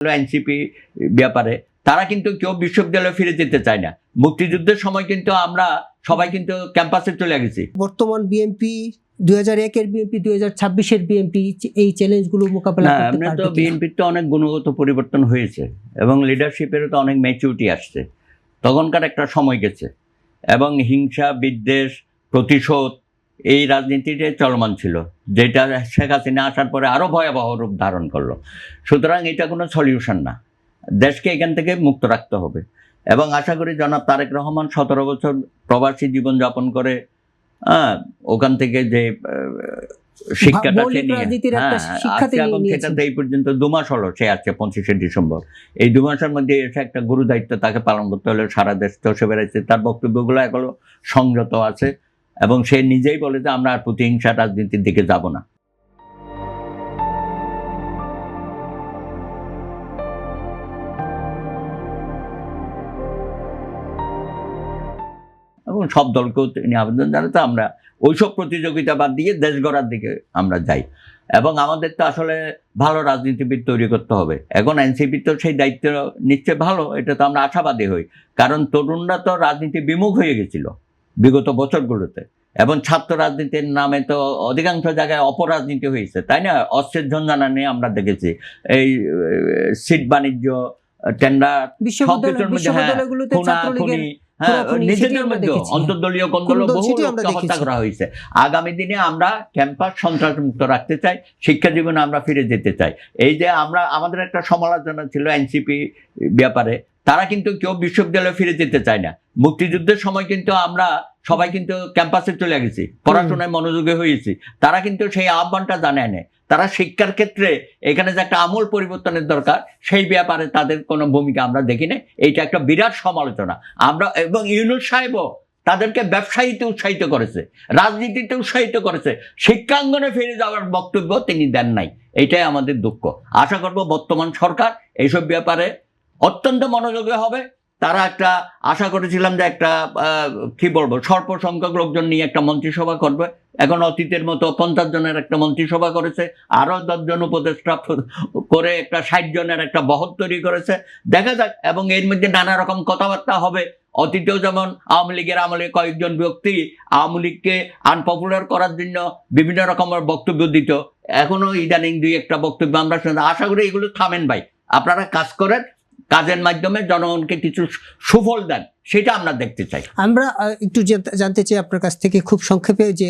NCP ব্যাপারে তারা কিন্তু কেউ বিশ্ববিদ্যালয়ে ফিরে যেতে চায় না। মুক্তিযুদ্ধের সময় কিন্তু আমরা সবাই কিন্তু ক্যাম্পাসে চলে গেছি। বর্তমান বিএনপি 2001-এর বিএনপি 2026-এর বিএনপি এই চ্যালেঞ্জগুলো মোকাবেলা করতে পারবে তো কিনা? বিএনপির তো অনেক গুণগত পরিবর্তন হয়েছে এবং লিডারশিপেরও তো অনেক ম্যাচুরিটি আসছে। তখনকার একটা সময় গেছে এবং হিংসা, বিদ্বেষ, প্রতিশোধ এই রাজনীতিতে চলমান ছিল, যেটা শেখ হাসিনা আসার পরে আরও ভয়াবহ রূপ ধারণ করলো। সুতরাং এটা কোনো সলিউশন না, দেশকে এখান থেকে মুক্ত রাখতে হবে। এবং আশা করি জনাব তারেক রহমান 17 বছর প্রবাসী জীবনযাপন করে ওখান থেকে যে শিক্ষাটা সে নিয়ে এবং সেটাতে এই পর্যন্ত 2 মাস হলো সে আছে 25শে ডিসেম্বর। এই 2 মাসের মধ্যে এসে একটা গুরু দায়িত্ব তাকে পালন করতে হলে সারা দেশ চষে বেড়াচ্ছে। তার বক্তব্যগুলো এগুলো সংযত আছে এবং সে নিজেই বলে যে আমরা আর প্রতিহিংসা রাজনীতির দিকে যাব না। এবং সব দলকেও তিনি আবেদন জানাতে আমরা ওইসব প্রতিযোগিতা বাদ দিয়ে দেশ গড়ার দিকে আমরা যাই। এবং আমাদের তো আসলে ভালো রাজনীতিবিদ তৈরি করতে হবে। এখন এনসিপি তো সেই দায়িত্ব নিচ্ছে, ভালো, এটা তো আমরা আশাবাদী হই। কারণ তরুণরা তো রাজনীতি বিমুখ হয়ে গেছিল বিগত বছরগুলোতে, এবং ছাত্র রাজনীতির নামে তো অধিকাংশ জায়গায় অপরাজনীতি হয়েছে, তাই না? অস্ত্রের ঝঞ্ঝানা নিয়ে আমরা দেখেছি, এই সিট বাণিজ্য, টেন্ডার, নিজেদের মধ্যে অন্তর্দলীয় কোন্দল বহু লোককে হত্যা করা হয়েছে। আগামী দিনে আমরা ক্যাম্পাস সন্ত্রাস মুক্ত রাখতে চাই, শিক্ষা জীবনে আমরা ফিরে যেতে চাই। এই যে আমাদের একটা সমালোচনা ছিল এনসিপি ব্যাপারে, তারা কিন্তু কেউ বিশ্ববিদ্যালয়ে ফিরে যেতে চায় না। মুক্তিযুদ্ধের সময় কিন্তু আমরা সবাই কিন্তু ক্যাম্পাসে চলে গেছি, পড়াশোনায় মনোযোগী হয়েছি। তারা কিন্তু সেই আহ্বানটা জানায় না। তারা শিক্ষার ক্ষেত্রে এখানে যে একটা আমূল পরিবর্তনের দরকার, সেই ব্যাপারে তাদের কোনো ভূমিকা আমরা দেখি না। এইটা একটা বিরাট সমালোচনা আমরা, এবং ইউনূস সাহেবও তাদেরকে ব্যবসায়ীতে উৎসাহিত করেছে, রাজনীতিতে উৎসাহিত করেছে, শিক্ষাঙ্গনে ফিরে যাওয়ার বক্তব্য তিনি দেন নাই। এটাই আমাদের দুঃখ। আশা করব বর্তমান সরকার এইসব ব্যাপারে অত্যন্ত মনোযোগী হবে। তারা একটা আশা করেছিলাম যে একটা কি বলবো, স্বল্প সংখ্যক লোকজন নিয়ে একটা মন্ত্রিসভা করবে। এখন অতীতের মতো 50 জনের একটা মন্ত্রিসভা করেছে, আরো 10 জন উপদেষ্টা করে একটা 60 জনের একটা বহর তৈরি করেছে। দেখা যাক, এবং এর মধ্যে নানা রকম কথাবার্তা হবে। অতীতেও যেমন আওয়ামী লীগের আমলে কয়েকজন ব্যক্তি আওয়ামী লীগকে আনপপুলার করার জন্য বিভিন্ন রকমের বক্তব্য দিত, এখনো ইদানিং 2-1টা বক্তব্য আমরা শুনতে। আশা করি এগুলো থামেন ভাই, আপনারা কাজ করেন, কাজের মাধ্যমে জনগণকে কিছু সুফল দেন, সেটা আমরা দেখতে চাই। আমরা একটু জানতে চাই আপনার কাছ থেকে খুব সংক্ষেপে, যে